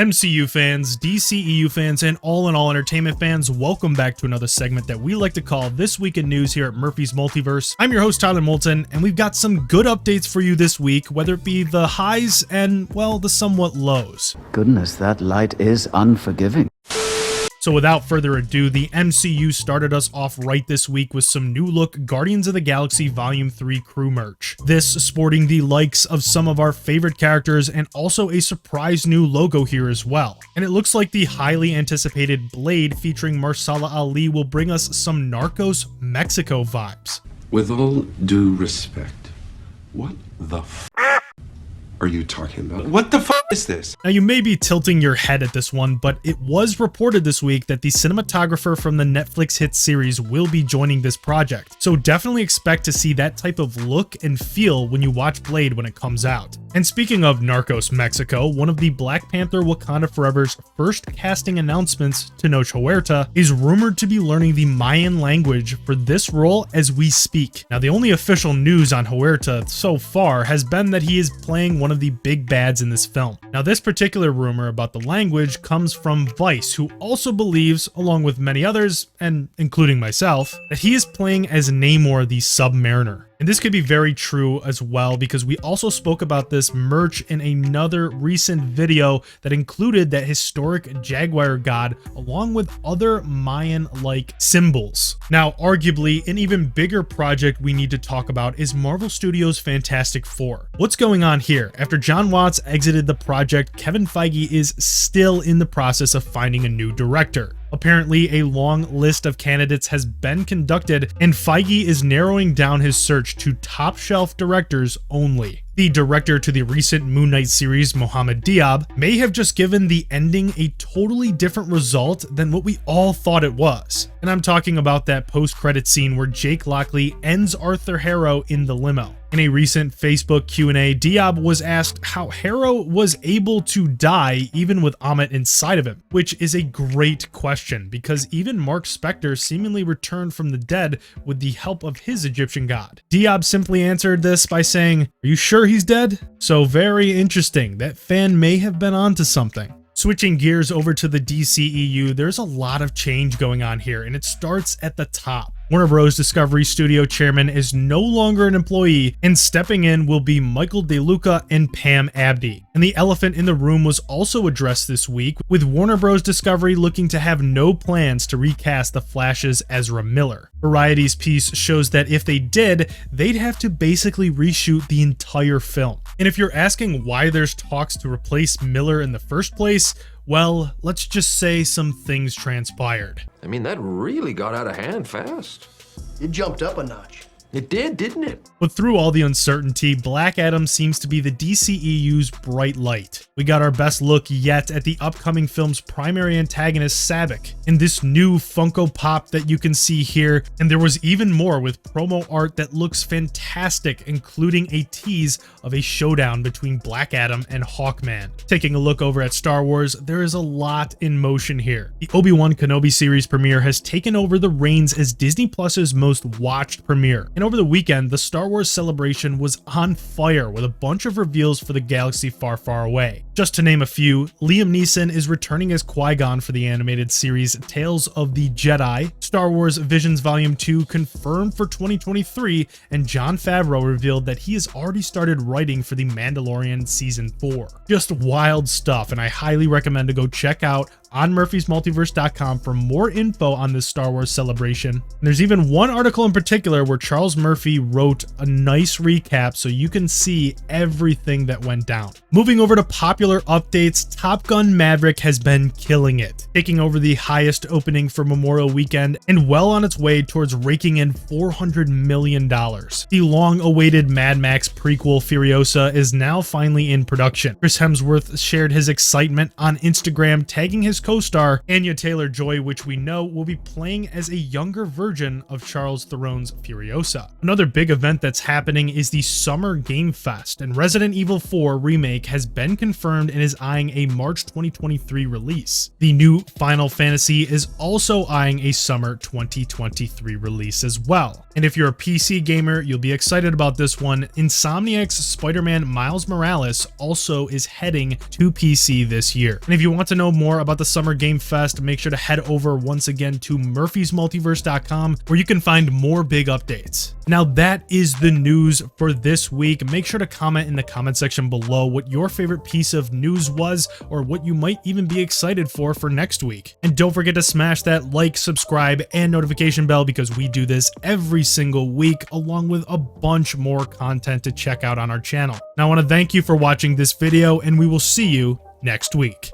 MCU fans, DCEU fans, and all-in-all entertainment fans, welcome back to another segment that we like to call This Week in News here at Murphy's Multiverse. I'm your host, Tyler Moulton, and we've got some good updates for you this week, whether it be the highs and, well, the somewhat lows. Goodness, that light is unforgiving. So without further ado, the MCU started us off right this week with some new look Guardians of the Galaxy Volume 3 crew merch. This sporting the likes of some of our favorite characters and also a surprise new logo here as well. And it looks like the highly anticipated Blade featuring Marsala Ali will bring us some Narcos Mexico vibes. With all due respect, what the f are you talking about? What the f is this? Now you may be tilting your head at this one, but it was reported this week that the cinematographer from the Netflix hit series will be joining this project. So definitely expect to see that type of look and feel when you watch Blade when it comes out. And speaking of Narcos Mexico, one of the Black Panther Wakanda Forever's first casting announcements, Tenoch Huerta, is rumored to be learning the Mayan language for this role as we speak. Now the only official news on Huerta so far has been that he is playing one of the big bads in this film. Now this particular rumor about the language comes from Vice, who also believes, along with many others, and including myself, that he is playing as Namor the Submariner. And this could be very true as well, because we also spoke about this merch in another recent video that included that historic Jaguar god along with other Mayan-like symbols. Now, arguably, an even bigger project we need to talk about is Marvel Studios' Fantastic Four. What's going on here? After Jon Watts exited the project, Kevin Feige is still in the process of finding a new director. Apparently, a long list of candidates has been conducted, and Feige is narrowing down his search to top-shelf directors only. The director to the recent Moon Knight series, Mohamed Diab, may have just given the ending a totally different result than what we all thought it was. And I'm talking about that post-credit scene where Jake Lockley ends Arthur Harrow in the limo. In a recent Facebook Q&A, Diab was asked how Harrow was able to die even with Ammit inside of him, which is a great question because even Mark Spector seemingly returned from the dead with the help of his Egyptian god. Diab simply answered this by saying, "Are you sure he's dead?" So very interesting. That fan may have been onto something. Switching gears over to the DCEU, there's a lot of change going on here, and it starts at the top. Warner Bros. Discovery Studio chairman is no longer an employee, and stepping in will be Michael DeLuca and Pam Abdy. And the elephant in the room was also addressed this week, with Warner Bros. Discovery looking to have no plans to recast the Flash's Ezra Miller. Variety's piece shows that if they did, they'd have to basically reshoot the entire film. And if you're asking why there's talks to replace Miller in the first place, well, let's just say some things transpired. I mean, that really got out of hand fast. It jumped up a notch. It did, didn't it? But through all the uncertainty, Black Adam seems to be the DCEU's bright light. We got our best look yet at the upcoming film's primary antagonist, Sabbac, in this new Funko Pop that you can see here, and there was even more with promo art that looks fantastic, including a tease of a showdown between Black Adam and Hawkman. Taking a look over at Star Wars, there is a lot in motion here. The Obi-Wan Kenobi series premiere has taken over the reins as Disney Plus's most watched premiere. And over the weekend, the Star Wars celebration was on fire with a bunch of reveals for the galaxy far, far away. Just to name a few, Liam Neeson is returning as Qui-Gon for the animated series Tales of the Jedi, Star Wars Visions Volume 2 confirmed for 2023, and Jon Favreau revealed that he has already started writing for The Mandalorian Season 4. Just wild stuff, and I highly recommend to go check out on murphysmultiverse.com for more info on this Star Wars celebration. And there's even one article in particular where Charles Murphy wrote a nice recap so you can see everything that went down. Moving over to popular updates, Top Gun Maverick has been killing it, taking over the highest opening for Memorial Weekend and well on its way towards raking in $400 million. The long-awaited Mad Max prequel Furiosa is now finally in production. Chris Hemsworth shared his excitement on Instagram, tagging his co-star Anya Taylor-Joy, which we know will be playing as a younger version of Charles Theron's Furiosa. Bethesda. Another big event that's happening is the Summer Game Fest, and Resident Evil 4 Remake has been confirmed and is eyeing a March 2023 release. The new Final Fantasy is also eyeing a summer 2023 release as well. And if you're a PC gamer, you'll be excited about this one. Insomniac's Spider-Man Miles Morales also is heading to PC this year. And if you want to know more about the Summer Game Fest, make sure to head over once again to murphysmultiverse.com, where you can find more big updates. Now that is the news for this week. Make sure to comment in the comment section below what your favorite piece of news was, or what you might even be excited for next week. And don't forget to smash that like, subscribe, and notification bell, because we do this every single week, along with a bunch more content to check out on our channel. Now I want to thank you for watching this video, and we will see you next week.